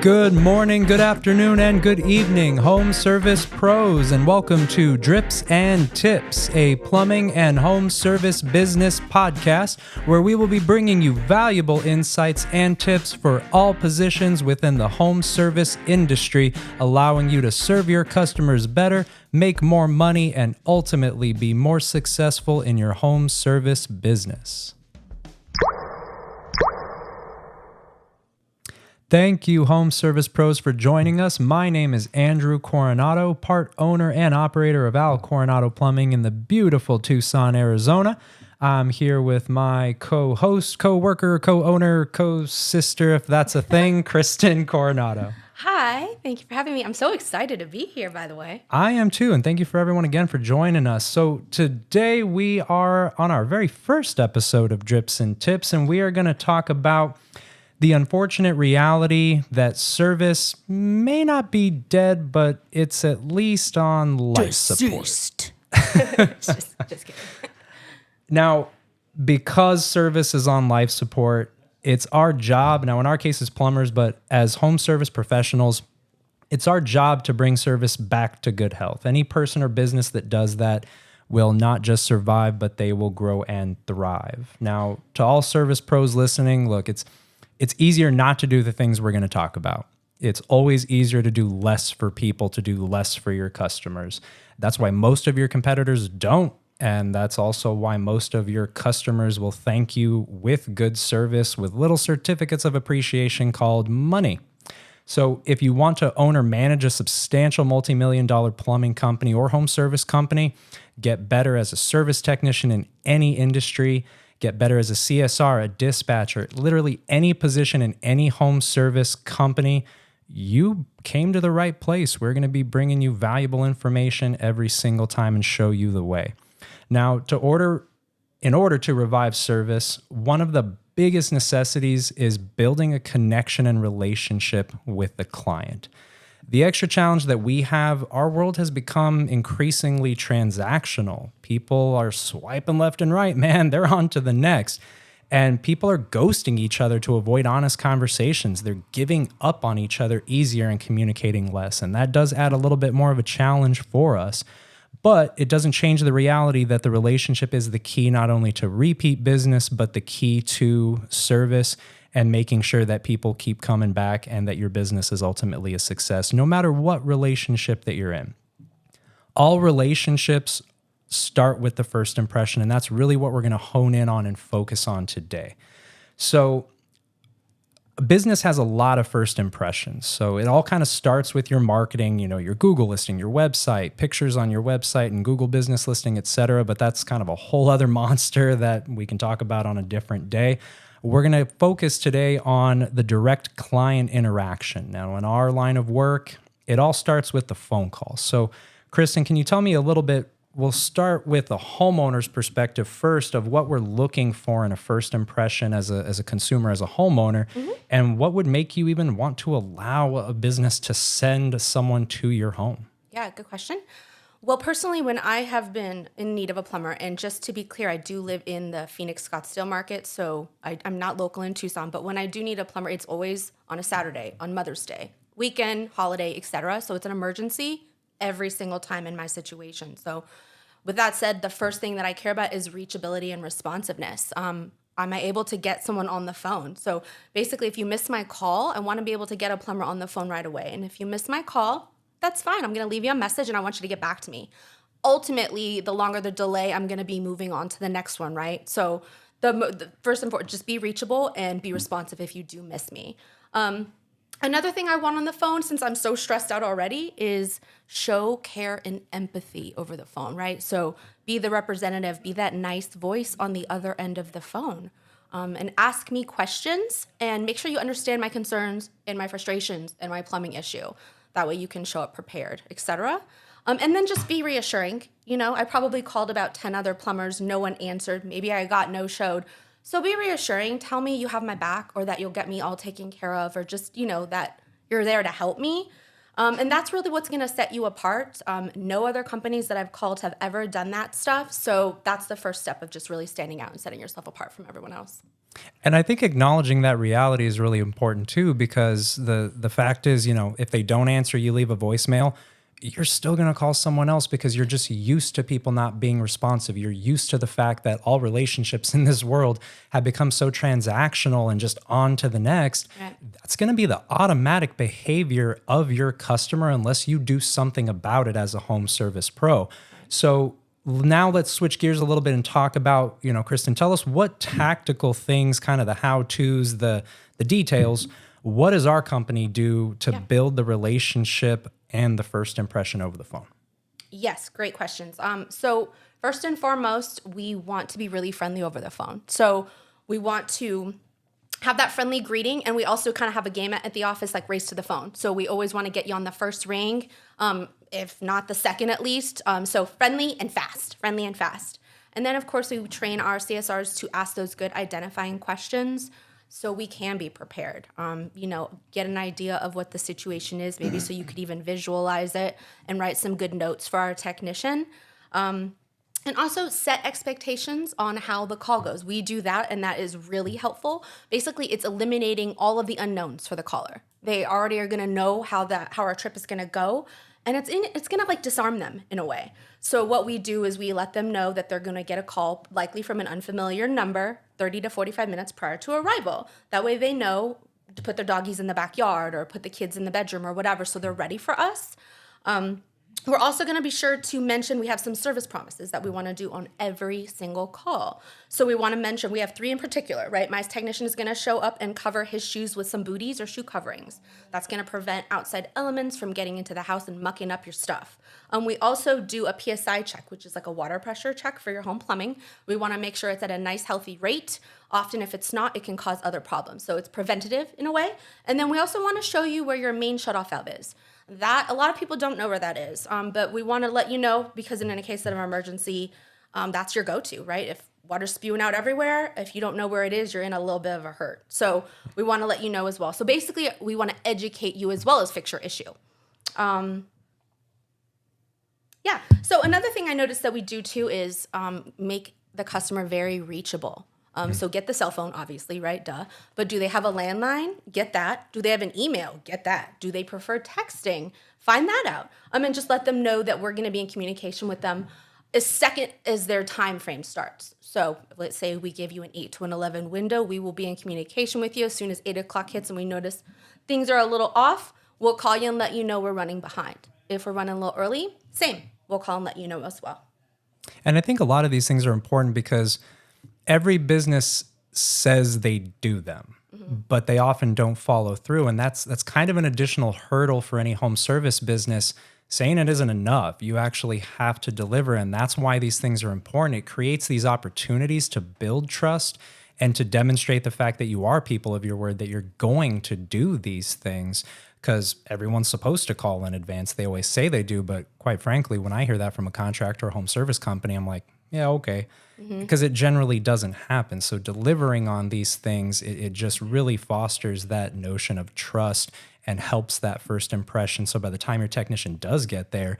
Good morning, good afternoon, and good evening, home service pros, and welcome to Drips and Tips, a plumbing and home service business podcast where we will be bringing you valuable insights and tips for all positions within the home service industry, allowing you to serve your customers better, make more money, and ultimately be more successful in your home service business. Thank you, home service pros, for joining us. My name is Andrew Coronado, part owner and operator of Coronado Plumbing in the beautiful Tucson, Arizona. I'm here with my co-host, co-worker, co-owner, co-sister, if that's a thing, Kristen Coronado. Hi, thank you for having me. I'm so excited to be here, by the way. I am too, and thank you for everyone again for joining us. So today we are on our very first episode of Drips and Tips, and we are going to talk about the unfortunate reality that service may not be dead, but it's at least on life support. just kidding. Now, because service is on life support, it's our job, now in our case as plumbers, but as home service professionals, it's our job to bring service back to good health. Any person or business that does that will not just survive, but they will grow and thrive. Now, to all service pros listening, look, it's easier not to do the things we're going to talk about. It's always easier to do less for people, to do less for your customers. That's why most of your competitors don't. And that's also why most of your customers will thank you with good service, with little certificates of appreciation called money. So if you want to own or manage a substantial multi-million-dollar plumbing company or home service company, get better as a service technician in any industry, get better as a CSR, a dispatcher, literally any position in any home service company, you came to the right place. We're going to be bringing you valuable information every single time and show you the way. Now, in order to revive service, one of the biggest necessities is building a connection and relationship with the client. The extra challenge that we have, our world has become increasingly transactional. People are swiping left and right, man. They're on to the next. And people are ghosting each other to avoid honest conversations. They're giving up on each other easier and communicating less. And that does add a little bit more of a challenge for us. But it doesn't change the reality that the relationship is the key not only to repeat business, but the key to service and making sure that people keep coming back and that your business is ultimately a success, no matter what relationship that you're in. All relationships start with the first impression, and that's really what we're going to hone in on and focus on today. So a business has a lot of first impressions. So it all kind of starts with your marketing, your Google listing, your website, pictures on your website and Google business listing, et cetera. But that's kind of a whole other monster that we can talk about on a different day. We're going to focus today on the direct client interaction. Now, in our line of work, it all starts with the phone call. So, Kristen, can you tell me a little bit? We'll start with the homeowner's perspective first of what we're looking for in a first impression as a consumer, as a homeowner, and what would make you even want to allow a business to send someone to your home? Yeah, good question. Well, personally, when I have been in need of a plumber, and just to be clear, I do live in the Phoenix Scottsdale market, so I'm not local in Tucson, but when I do need a plumber, it's always on a Saturday, on Mother's Day, weekend, holiday, etc. So it's an emergency every single time in my situation. So with that said, the first thing that I care about is reachability and responsiveness. Am I able to get someone on the phone? So basically, if you miss my call, I want to be able to get a plumber on the phone right away. And if you miss my call, that's fine. I'm going to leave you a message and I want you to get back to me. Ultimately, the longer the delay, I'm going to be moving on to the next one, right? So the first and foremost, just be reachable and be responsive if you do miss me. Another thing I want on the phone, since I'm so stressed out already, is show care and empathy over the phone, right? So be the representative, be that nice voice on the other end of the phone. And ask me questions and make sure you understand my concerns and my frustrations and my plumbing issue. That way you can show up prepared, etc. And then just be reassuring. I probably called about 10 other plumbers. No one answered. Maybe I got no-showed. So be reassuring. Tell me you have my back or that you'll get me all taken care of or just, that you're there to help me. And that's really what's going to set you apart. No other companies that I've called have ever done that stuff. So that's the first step of just really standing out and setting yourself apart from everyone else. And I think acknowledging that reality is really important too, because the fact is, if they don't answer, you leave a voicemail, you're still going to call someone else because you're just used to people not being responsive. You're used to the fact that all relationships in this world have become so transactional and just on to the next. Right. That's going to be the automatic behavior of your customer unless you do something about it as a home service pro. So now let's switch gears a little bit and talk about, Kristen, tell us what tactical things, kind of the how-tos, the details, what does our company do to build the relationship and the first impression over the phone? Yes, great questions. So first and foremost, we want to be really friendly over the phone. So we want to have that friendly greeting, and we also kind of have a game at the office like race to the phone. So we always want to get you on the first ring, if not the second at least. So friendly and fast. And then of course we train our CSRs to ask those good identifying questions so we can be prepared. Get an idea of what the situation is, maybe so you could even visualize it and write some good notes for our technician. And also set expectations on how the call goes. We do that, and that is really helpful. Basically, it's eliminating all of the unknowns for the caller. They already are going to know how our trip is going to go, and it's going to like disarm them in a way. So what we do is we let them know that they're going to get a call, likely from an unfamiliar number, 30 to 45 minutes prior to arrival. That way they know to put their doggies in the backyard or put the kids in the bedroom or whatever, so they're ready for us. We're also going to be sure to mention we have some service promises that we want to do on every single call. So we want to mention, we have 3 in particular, right? My technician is going to show up and cover his shoes with some booties or shoe coverings. That's going to prevent outside elements from getting into the house and mucking up your stuff. We also do a PSI check, which is like a water pressure check for your home plumbing. We want to make sure it's at a nice, healthy rate. Often if it's not, it can cause other problems. So it's preventative in a way. And then we also want to show you where your main shutoff valve is. That a lot of people don't know where that is, but we want to let you know because in a case of an emergency, that's your go-to, right? If water's spewing out everywhere, if you don't know where it is, you're in a little bit of a hurt. So we want to let you know as well. So basically, we want to educate you as well as fix your issue. So another thing I noticed that we do too is make the customer very reachable. So get the cell phone, obviously, right? Duh. But do they have a landline? Get that. Do they have an email? Get that. Do they prefer texting? Find that out. And just let them know that we're going to be in communication with them as second as their time frame starts. So let's say we give you an 8 to an 11 window. We will be in communication with you as soon as 8 o'clock hits and we notice things are a little off. We'll call you and let you know we're running behind. If we're running a little early, same. We'll call and let you know as well. And I think a lot of these things are important because every business says they do them, but they often don't follow through. And that's kind of an additional hurdle for any home service business. Saying it isn't enough. You actually have to deliver. And that's why these things are important. It creates these opportunities to build trust and to demonstrate the fact that you are people of your word, that you're going to do these things. Because everyone's supposed to call in advance. They always say they do. But quite frankly, when I hear that from a contractor or home service company, I'm like, yeah, okay. Because it generally doesn't happen. So delivering on these things, it just really fosters that notion of trust and helps that first impression. So by the time your technician does get there,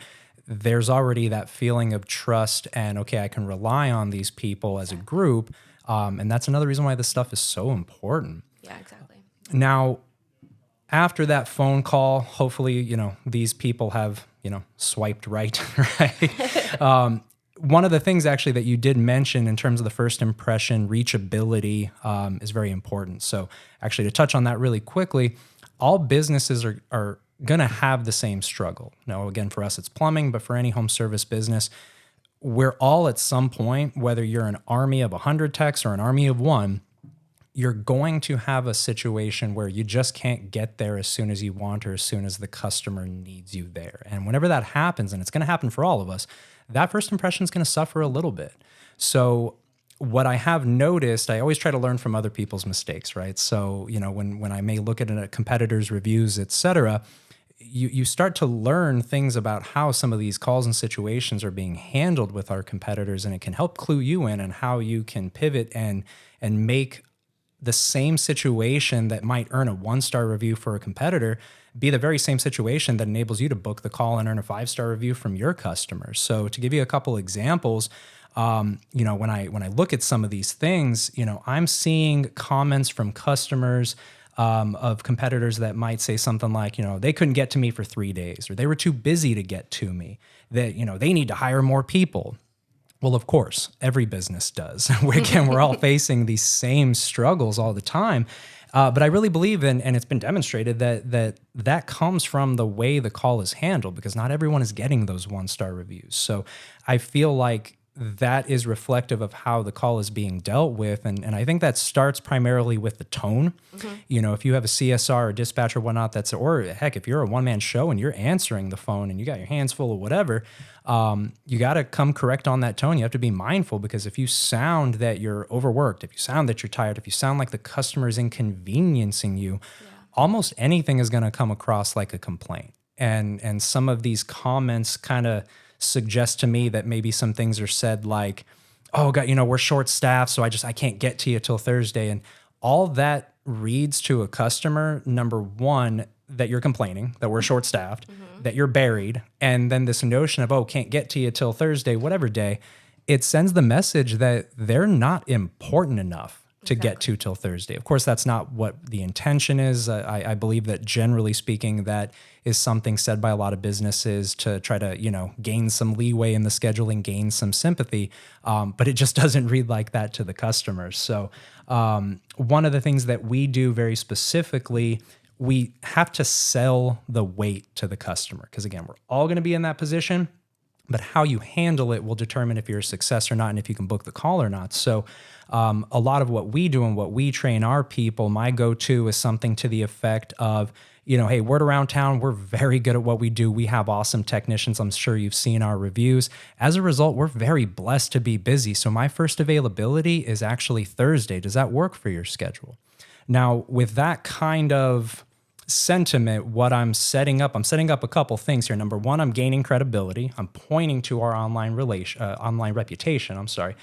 there's already that feeling of trust and, okay, I can rely on these people as a group. And that's another reason why this stuff is so important. Yeah, exactly. Now, after that phone call, hopefully, these people have, swiped right, right? One of the things actually that you did mention in terms of the first impression, reachability, is very important. So actually to touch on that really quickly, all businesses are going to have the same struggle. Now, again, for us, it's plumbing, but for any home service business, we're all at some point, whether you're an army of 100 techs or an army of 1, you're going to have a situation where you just can't get there as soon as you want or as soon as the customer needs you there. And whenever that happens, and it's going to happen for all of us, that first impression is going to suffer a little bit. So what I have noticed, I always try to learn from other people's mistakes, right? So, when I may look at a competitor's reviews, et cetera, you start to learn things about how some of these calls and situations are being handled with our competitors, and it can help clue you in on how you can pivot and make the same situation that might earn a 1-star review for a competitor be the very same situation that enables you to book the call and earn a 5-star review from your customers. So to give you a couple examples, when I look at some of these things, I'm seeing comments from customers of competitors that might say something like, they couldn't get to me for 3 days, or they were too busy to get to me, that, they need to hire more people. Well, of course, every business does. We're all facing these same struggles all the time. But I really believe and it's been demonstrated that comes from the way the call is handled, because not everyone is getting those 1-star reviews. So I feel like that is reflective of how the call is being dealt with. And I think that starts primarily with the tone. If you have a CSR or dispatcher or whatnot, or heck, if you're a one-man show and you're answering the phone and you got your hands full of whatever, you got to come correct on that tone. You have to be mindful, because if you sound that you're overworked, if you sound that you're tired, if you sound like the customer is inconveniencing you, almost anything is going to come across like a complaint. And some of these comments kind of suggest to me that maybe some things are said like, oh God, we're short staffed, so I can't get to you till Thursday. And all that reads to a customer, number one, that you're complaining, that we're short staffed, that you're buried. And then this notion of, can't get to you till Thursday, whatever day, it sends the message that they're not important enough to get to till Thursday. Of course, that's not what the intention is. I believe that generally speaking, that is something said by a lot of businesses to try to, gain some leeway in the scheduling, gain some sympathy. But it just doesn't read like that to the customers. So one of the things that we do very specifically, we have to sell the wait to the customer. Because again, we're all going to be in that position, but how you handle it will determine if you're a success or not, and if you can book the call or not. So a lot of what we do and what we train our people, my go-to is something to the effect of, hey, word around town, we're very good at what we do. We have awesome technicians. I'm sure you've seen our reviews. As a result, we're very blessed to be busy. So my first availability is actually Thursday. Does that work for your schedule? Now, with that kind of sentiment, what I'm setting up a couple things here. Number one, I'm gaining credibility. I'm pointing to our online reputation. I'm sorry.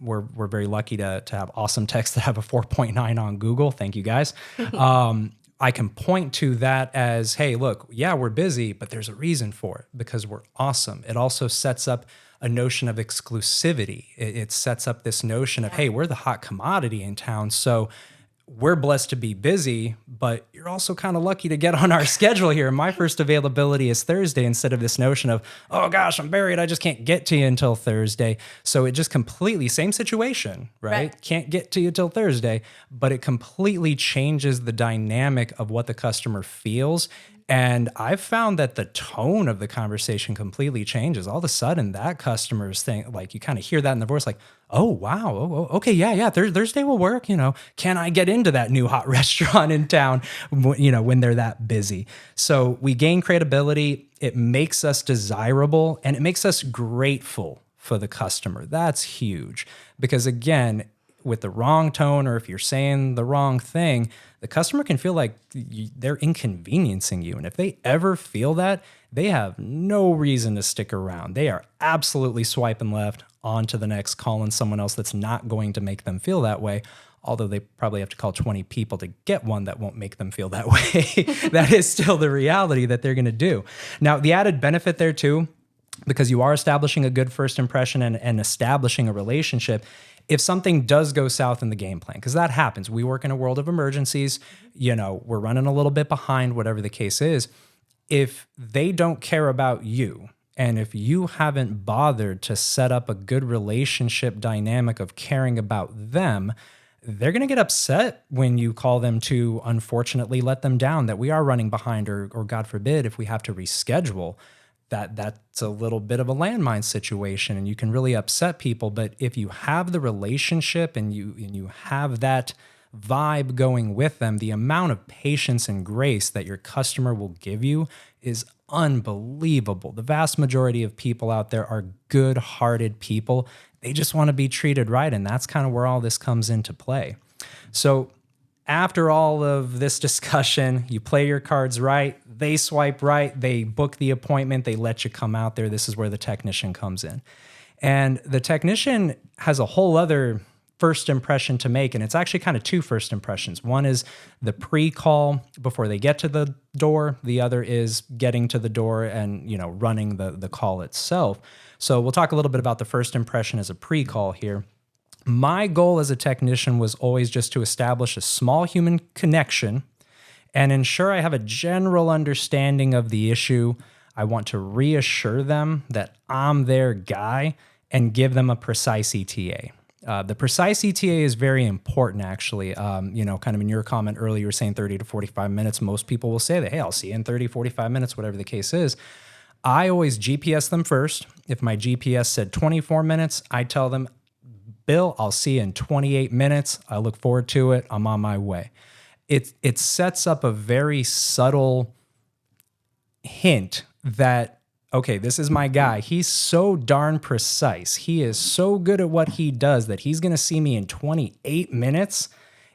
We're very lucky to have awesome techs that have a 4.9 on Google. Thank you guys. I can point to that as, hey, look, yeah, we're busy, but there's a reason for it, because we're awesome. It also sets up a notion of exclusivity. It sets up this notion of, hey, we're the hot commodity in town. So we're blessed to be busy, but you're also kind of lucky to get on our schedule here. My first availability is Thursday, instead of this notion of, oh gosh, I'm buried, I just can't get to you until Thursday. So it just completely, same situation, right? Can't get to you till Thursday, but it completely changes the dynamic of what the customer feels. And I've found that the tone of the conversation completely changes. All of a sudden, that customer's thing, like you kind of hear that in the voice, like, oh, wow, okay, yeah, Thursday will work. Can I get into that new hot restaurant in town, when they're that busy? So we gain credibility. It makes us desirable, and it makes us grateful for the customer. That's huge, because again, with the wrong tone, or if you're saying the wrong thing, the customer can feel like they're inconveniencing you. And if they ever feel that, they have no reason to stick around. They are absolutely swiping left on to the next, calling someone else that's not going to make them feel that way. Although they probably have to call 20 people to get one that won't make them feel that way. That is still the reality that they're going to do. Now, the added benefit there too, because you are establishing a good first impression and establishing a relationship, if something does go south in the game plan, because that happens. We work in a world of emergencies, we're running a little bit behind, whatever the case is. If they don't care about you, and if you haven't bothered to set up a good relationship dynamic of caring about them, they're going to get upset when you call them to, unfortunately, let them down, that we are running behind, or God forbid, if we have to reschedule. That's a little bit of a landmine situation, and you can really upset people. But if you have the relationship and you have that vibe going with them, the amount of patience and grace that your customer will give you is unbelievable. The vast majority of people out there are good-hearted people. They just want to be treated right, and that's kind of where all this comes into play. So after all of this discussion, you play your cards right, they swipe right, they book the appointment, they let you come out there. This is where the technician comes in. And the technician has a whole other first impression to make, and it's actually kind of two first impressions. One is the pre-call before they get to the door. The other is getting to the door and, running the call itself. So we'll talk a little bit about the first impression as a pre-call here. My goal as a technician was always just to establish a small human connection and ensure I have a general understanding of the issue. I want to reassure them that I'm their guy and give them a precise ETA. The precise ETA is very important, actually. Kind of in your comment earlier, you were saying 30 to 45 minutes. Most people will say that, hey, I'll see you in 30, 45 minutes, whatever the case is. I always GPS them first. If my GPS said 24 minutes, I tell them, Bill, I'll see you in 28 minutes. I look forward to it. I'm on my way. It sets up a very subtle hint that, okay, this is my guy. He's so darn precise. He is so good at what he does that he's going to see me in 28 minutes.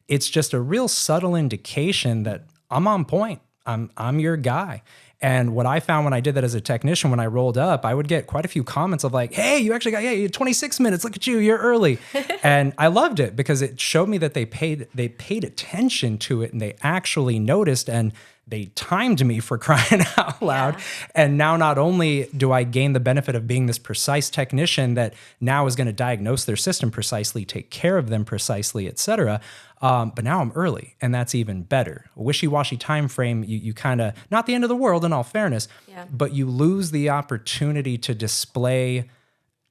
It's just a real subtle indication that I'm on point. I'm your guy. And what I found when I did that as a technician, when I rolled up, I would get quite a few comments of like, hey, you actually got, you 26 minutes. Look at you, you're early. And I loved it because it showed me that they paid attention to it and they actually noticed and they timed me, for crying out loud. Yeah. And now not only do I gain the benefit of being this precise technician that now is going to diagnose their system precisely, take care of them precisely, et cetera, but now I'm early, and that's even better. A wishy-washy time frame, you kind of, not the end of the world in all fairness, but you lose the opportunity to display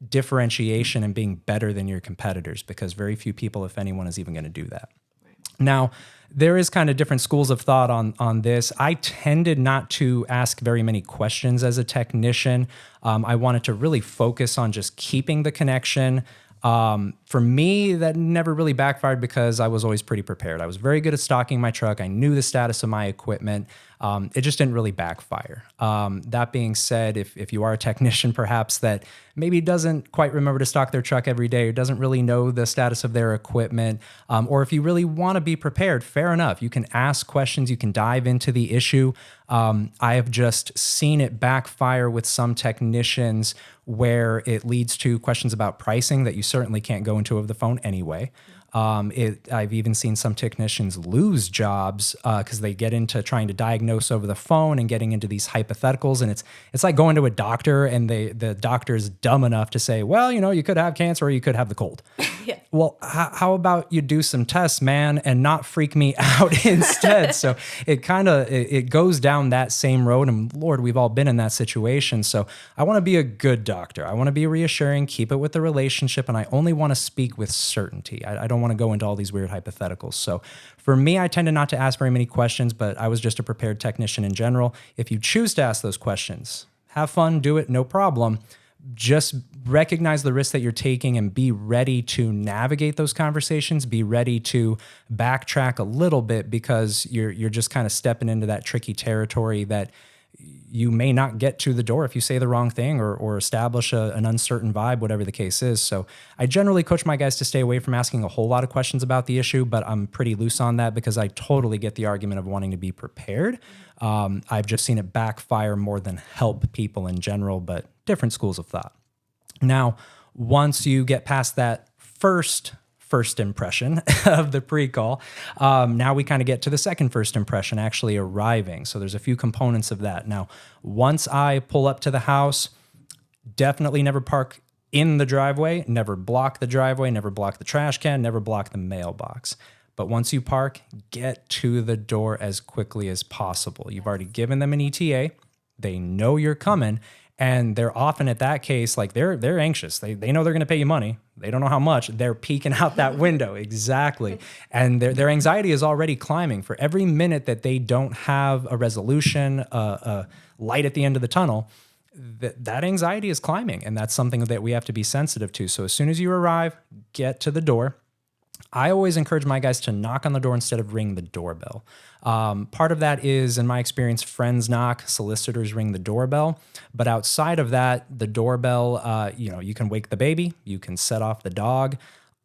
differentiation and being better than your competitors because very few people, if anyone, is even going to do that. Right. Now, there is kind of different schools of thought on this. I tended not to ask very many questions as a technician. I wanted to really focus on just keeping the connection. For me, that never really backfired because I was always pretty prepared. I was very good at stocking my truck. I knew the status of my equipment. It just didn't really backfire. That being said, if you are a technician, perhaps that maybe doesn't quite remember to stock their truck every day or doesn't really know the status of their equipment, or if you really want to be prepared, fair enough. You can ask questions. You can dive into the issue. I have just seen it backfire with some technicians where it leads to questions about pricing that you certainly can't go into over the phone anyway. I've even seen some technicians lose jobs because they get into trying to diagnose over the phone and getting into these hypotheticals. And it's like going to a doctor and the doctor is dumb enough to say, well, you could have cancer or you could have the cold. Yeah. Well, how about you do some tests, man, and not freak me out instead? So it goes down that same road. And Lord, we've all been in that situation. So I want to be a good doctor. I want to be reassuring, keep it with the relationship. And I only want to speak with certainty. I don't want to go into all these weird hypotheticals. So for me, I tended not to ask very many questions, but I was just a prepared technician in general. If you choose to ask those questions, have fun, do it, no problem. Just recognize the risk that you're taking and be ready to navigate those conversations. Be ready to backtrack a little bit because you're just kind of stepping into that tricky territory that you may not get to the door if you say the wrong thing or establish an uncertain vibe, whatever the case is. So I generally coach my guys to stay away from asking a whole lot of questions about the issue, but I'm pretty loose on that because I totally get the argument of wanting to be prepared. I've just seen it backfire more than help people in general, but different schools of thought. Now, once you get past that first impression of the pre-call, now we kind of get to the second first impression, actually arriving. So there's a few components of that. Now, once I pull up to the house, definitely never park in the driveway, never block the driveway, never block the trash can, never block the mailbox. But once you park, get to the door as quickly as possible. You've already given them an ETA. They know you're coming. And they're often at that case, like they're anxious. They know they're going to pay you money. They don't know how much. They're peeking out that window. Exactly. And their anxiety is already climbing. For every minute that they don't have a resolution, a light at the end of the tunnel, that anxiety is climbing. And that's something that we have to be sensitive to. So as soon as you arrive, get to the door. I always encourage my guys to knock on the door instead of ring the doorbell. Part of that is, in my experience, friends knock, solicitors ring the doorbell. But outside of that, the doorbell, you can wake the baby, you can set off the dog.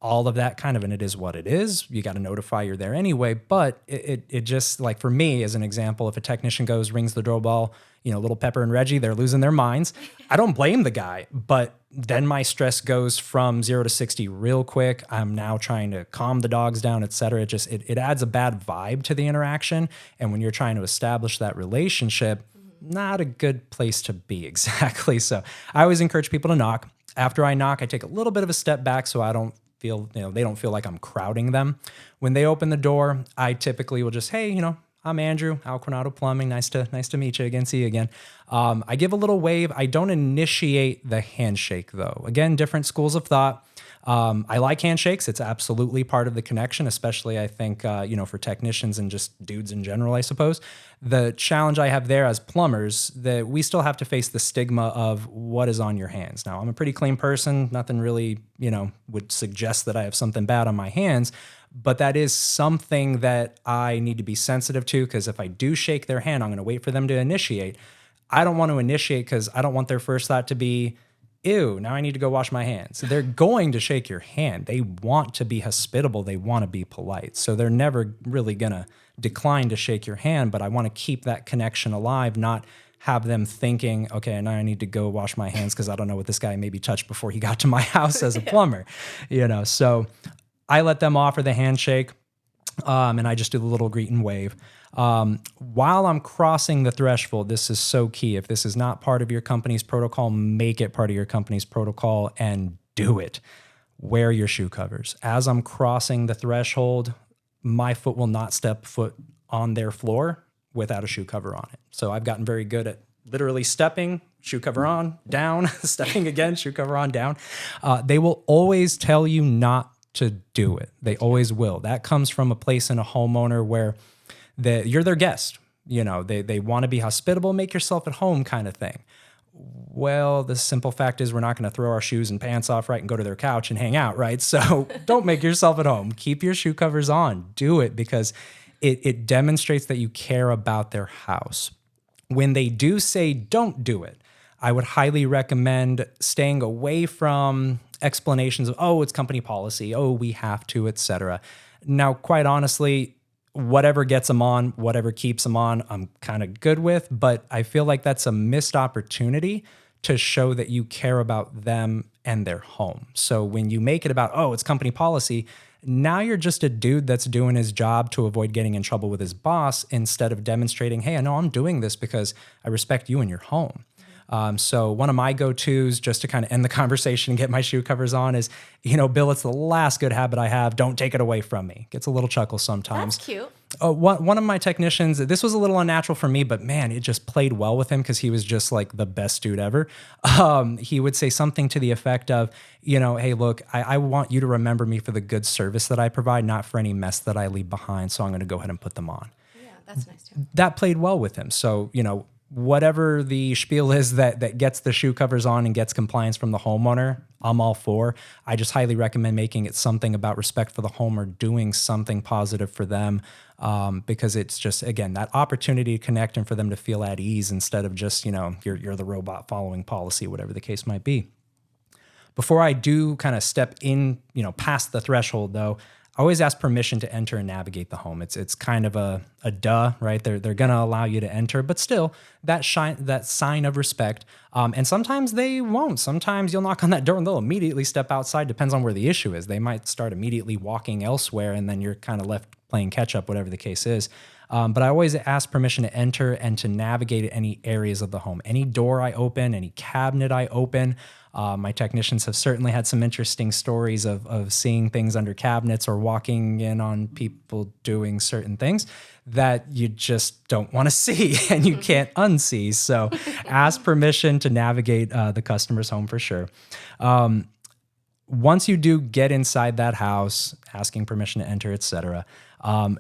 all of that kind of, and it is what it is. You got to notify you're there anyway. But it just, like, for me, as an example, if a technician goes, rings the doorbell, little Pepper and Reggie, they're losing their minds. I don't blame the guy, but then my stress goes from 0 to 60 real quick. I'm now trying to calm the dogs down, et cetera. It adds a bad vibe to the interaction. And when you're trying to establish that relationship, not a good place to be exactly. So I always encourage people to knock. After I knock, I take a little bit of a step back so I don't feel, they don't feel like I'm crowding them. When they open the door, I typically will just, hey, I'm Andrew, Coronado Plumbing. Nice to meet you again. See you again. I give a little wave. I don't initiate the handshake though. Again, different schools of thought. I like handshakes. It's absolutely part of the connection, especially I think, for technicians and just dudes in general, I suppose. The challenge I have there as plumbers, that we still have to face the stigma of what is on your hands. Now, I'm a pretty clean person. Nothing really, would suggest that I have something bad on my hands. But that is something that I need to be sensitive to, because if I do shake their hand, I'm going to wait for them to initiate. I don't want to initiate because I don't want their first thought to be, ew, now I need to go wash my hands. So they're going to shake your hand. They want to be hospitable. They want to be polite. So they're never really going to decline to shake your hand, but I want to keep that connection alive, not have them thinking, okay, now I need to go wash my hands because I don't know what this guy maybe touched before he got to my house as a plumber, So I let them offer the handshake, and I just do the little greet and wave. While I'm crossing the threshold, this is so key. If this is not part of your company's protocol, make it part of your company's protocol and do it. Wear your shoe covers. As I'm crossing the threshold, my foot will not step foot on their floor without a shoe cover on it. So I've gotten very good at literally stepping, shoe cover on, down, stepping again, shoe cover on, down. They will always tell you not to do it. They always will. That comes from a place in a homeowner where you're their guest. They want to be hospitable, make yourself at home kind of thing. Well, the simple fact is we're not going to throw our shoes and pants off, right, and go to their couch and hang out, right? So don't make yourself at home. Keep your shoe covers on. Do it because it demonstrates that you care about their house. When they do say don't do it, I would highly recommend staying away from explanations of, oh, it's company policy, oh, we have to, etc. Now, quite honestly, whatever gets them on, whatever keeps them on, I'm kind of good with, but I feel like that's a missed opportunity to show that you care about them and their home. So when you make it about, oh, it's company policy, now you're just a dude that's doing his job to avoid getting in trouble with his boss instead of demonstrating, hey, I know I'm doing this because I respect you and your home. So one of my go-tos just to kind of end the conversation and get my shoe covers on is, Bill, it's the last good habit I have. Don't take it away from me. Gets a little chuckle sometimes. That's cute. One of my technicians, this was a little unnatural for me, but man, it just played well with him because he was just like the best dude ever. He would say something to the effect of, hey, look, I want you to remember me for the good service that I provide, not for any mess that I leave behind. So I'm going to go ahead and put them on. Yeah, that's nice too. That played well with him. So, whatever the spiel is that gets the shoe covers on and gets compliance from the homeowner, I'm all for. I just highly recommend making it something about respect for the home or doing something positive for them, because it's just, again, that opportunity to connect and for them to feel at ease instead of just, you're the robot following policy, whatever the case might be. Before I do kind of step in, past the threshold though, I always ask permission to enter and navigate the home. It's kind of a duh, right? They're going to allow you to enter, but still that sign of respect. And sometimes they won't. Sometimes you'll knock on that door and they'll immediately step outside. Depends on where the issue is. They might start immediately walking elsewhere and then you're kind of left playing catch up, whatever the case is. But I always ask permission to enter and to navigate any areas of the home. Any door I open, any cabinet I open. My technicians have certainly had some interesting stories of seeing things under cabinets or walking in on people doing certain things that you just don't want to see and you can't unsee. So ask permission to navigate the customer's home for sure. Once you do get inside that house, asking permission to enter, etc.,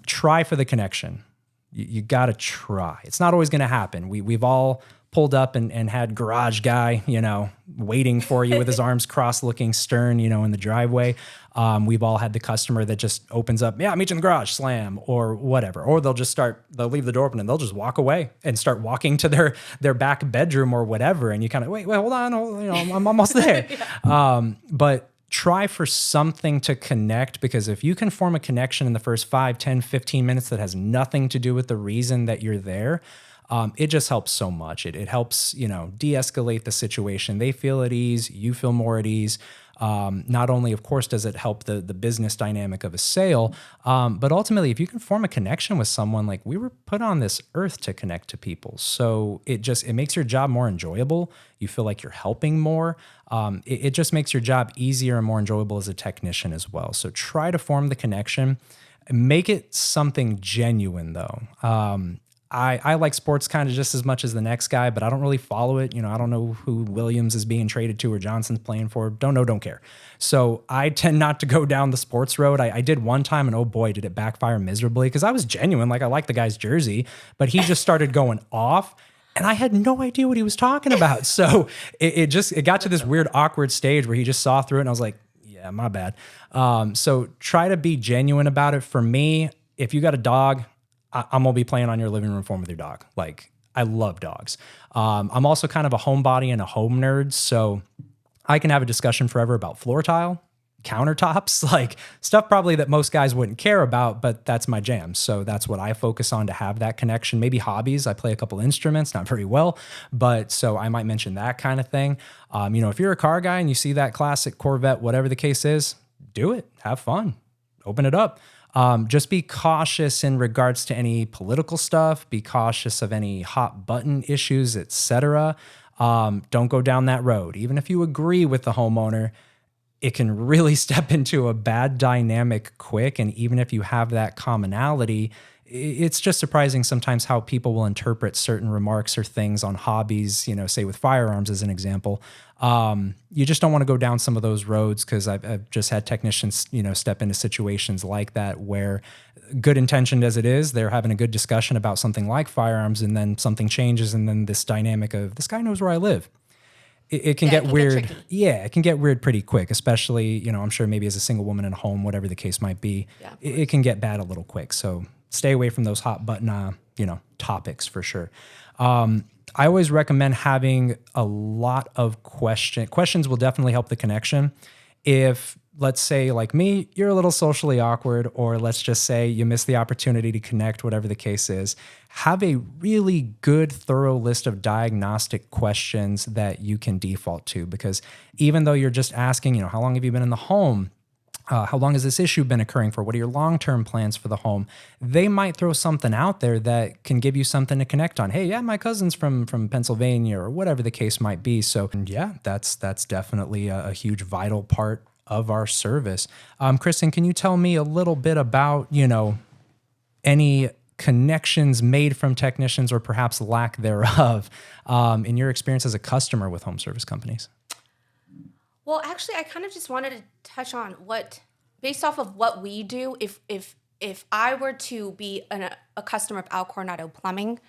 try for the connection. You got to try. It's not always going to happen. We've all pulled up and had garage guy, waiting for you with his arms crossed looking stern, in the driveway. We've all had the customer that just opens up, yeah, meet you in the garage, slam, or whatever. Or they'll leave the door open and they'll just walk away and start walking to their back bedroom or whatever. And you kind of, wait, hold on, I'm almost there. Yeah. But try for something to connect, because if you can form a connection in the first 5, 10, 15 minutes that has nothing to do with the reason that you're there, it just helps so much. It helps, de-escalate the situation. They feel at ease, you feel more at ease. Not only, of course, does it help the business dynamic of a sale, but ultimately, if you can form a connection with someone, like, we were put on this earth to connect to people. So it makes your job more enjoyable. You feel like you're helping more. It just makes your job easier and more enjoyable as a technician as well. So try to form the connection. Make it something genuine, though. I like sports kind of just as much as the next guy, but I don't really follow it. I don't know who Williams is being traded to or Johnson's playing for. Don't know, don't care. So I tend not to go down the sports road. I did one time, and oh boy, did it backfire miserably, because I was genuine. Like, I like the guy's jersey, but he just started going off, and I had no idea what he was talking about. So it got to this weird, awkward stage where he just saw through it, and I was like, yeah, my bad. So try to be genuine about it. For me, if you got a dog, I'm going to be playing on your living room floor with your dog. Like, I love dogs. I'm also kind of a homebody and a home nerd, so I can have a discussion forever about floor tile, countertops, like stuff probably that most guys wouldn't care about, but that's my jam. So that's what I focus on to have that connection. Maybe hobbies. I play a couple instruments, not very well, but so I might mention that kind of thing. If you're a car guy and you see that classic Corvette, whatever the case is, do it. Have fun. Open it up. Just be cautious in regards to any political stuff. Be cautious of any hot button issues, etc. Don't go down that road. Even if you agree with the homeowner, it can really step into a bad dynamic quick. And even if you have that commonality, it's just surprising sometimes how people will interpret certain remarks or things on hobbies, say with firearms as an example. You just don't want to go down some of those roads, because I've just had technicians, step into situations like that where, good intentioned as it is, they're having a good discussion about something like firearms, and then something changes, and then this dynamic of, this guy knows where I live. It can get weird. It can get weird pretty quick, especially, I'm sure maybe as a single woman in a home, whatever the case might be, it can get bad a little quick. So stay away from those hot button, topics for sure. I always recommend having a lot of questions. Questions will definitely help the connection. If, let's say, like me, you're a little socially awkward, or let's just say you missed the opportunity to connect, whatever the case is, have a really good, thorough list of diagnostic questions that you can default to. Because even though you're just asking, how long have you been in the home? How long has this issue been occurring for? What are your long-term plans for the home? They might throw something out there that can give you something to connect on. Hey, yeah, my cousin's from Pennsylvania, or whatever the case might be. So yeah, that's definitely a huge vital part of our service. Kristen, can you tell me a little bit about, any connections made from technicians, or perhaps lack thereof, in your experience as a customer with home service companies? Well, actually, I kind of just wanted to touch on based off of what we do, if I were to be a customer of Coronado Plumbing,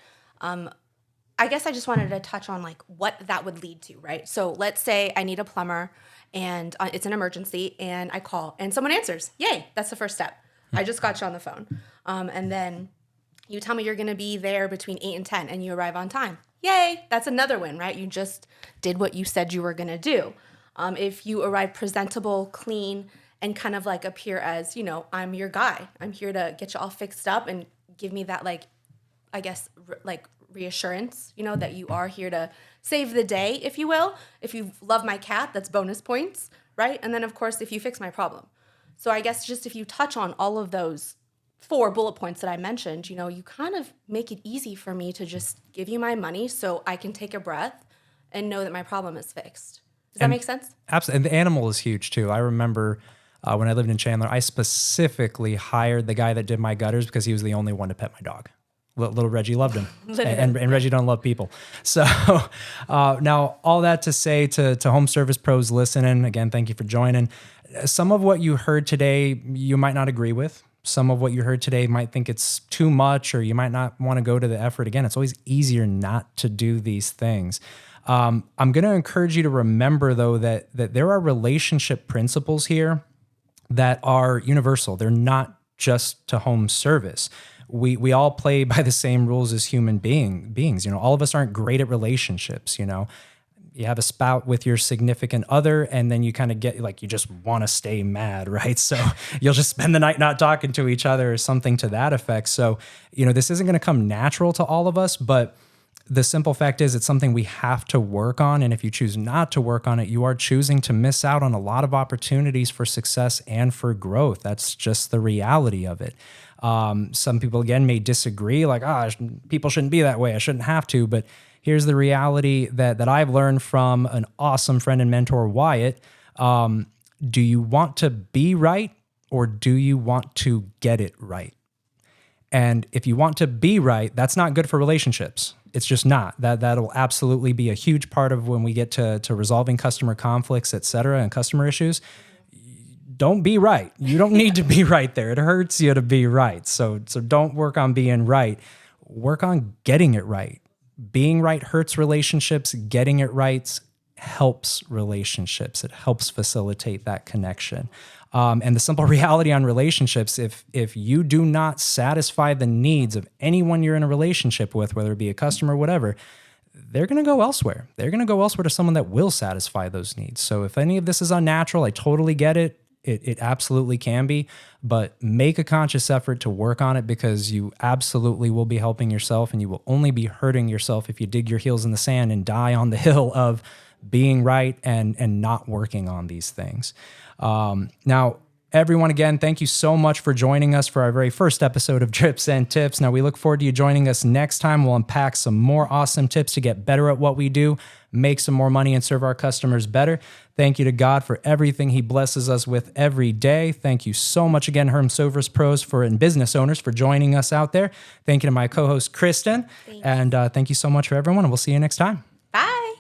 I guess I just wanted to touch on like what that would lead to, right? So let's say I need a plumber, and it's an emergency, and I call and someone answers. Yay, that's the first step. I just got you on the phone. And then you tell me you're going to be there between 8 and 10, and you arrive on time. Yay, that's another win, right? You just did what you said you were going to do. If you arrive presentable, clean, and kind of like appear as, I'm your guy. I'm here to get you all fixed up and give me that, like, I guess, like reassurance, that you are here to save the day, if you will. If you love my cat, that's bonus points, right? And then, of course, if you fix my problem. So I guess just if you touch on all of those 4 bullet points that I mentioned, you kind of make it easy for me to just give you my money so I can take a breath and know that my problem is fixed. Does that make sense? Absolutely. And the animal is huge too. I remember when I lived in Chandler, I specifically hired the guy that did my gutters because he was the only one to pet my dog. Little Reggie loved him. and Reggie don't love people. So now all that to say to home service pros listening, again, thank you for joining. Some of what you heard today, you might not agree with. Some of what you heard today might think it's too much, or you might not want to go to the effort. Again, it's always easier not to do these things. I'm going to encourage you to remember, though, that there are relationship principles here that are universal. They're not just to home service. We all play by the same rules as human beings. All of us aren't great at relationships. you have a spout with your significant other, and then you kind of get like, you just want to stay mad, right? So you'll just spend the night not talking to each other or something to that effect. So, this isn't going to come natural to all of us, but the simple fact is it's something we have to work on. And if you choose not to work on it, you are choosing to miss out on a lot of opportunities for success and for growth. That's just the reality of it. Some people, again, may disagree, like, people shouldn't be that way. I shouldn't have to. But here's the reality that I've learned from an awesome friend and mentor, Wyatt. Do you want to be right, or do you want to get it right? And if you want to be right, that's not good for relationships. It's just not. That'll absolutely be a huge part of when we get to resolving customer conflicts, et cetera, and customer issues. Don't be right. You don't need to be right there. It hurts you to be right. So don't work on being right. Work on getting it right. Being right hurts relationships. Getting it right helps relationships. It helps facilitate that connection. And the simple reality on relationships, if you do not satisfy the needs of anyone you're in a relationship with, whether it be a customer or whatever, they're going to go elsewhere. They're going to go elsewhere to someone that will satisfy those needs. So if any of this is unnatural, I totally get it. It absolutely can be, but make a conscious effort to work on it, because you absolutely will be helping yourself, and you will only be hurting yourself if you dig your heels in the sand and die on the hill of being right and not working on these things. Now, everyone, again, thank you so much for joining us for our very first episode of Drips and Tips. Now, we look forward to you joining us next time. We'll unpack some more awesome tips to get better at what we do, make some more money, and serve our customers better. Thank you to God for everything he blesses us with every day. Thank you so much again, Herm Sovers Pros and business owners, for joining us out there. Thank you to my co-host, Kristen. Thanks. And thank you so much for everyone, and we'll see you next time. Bye.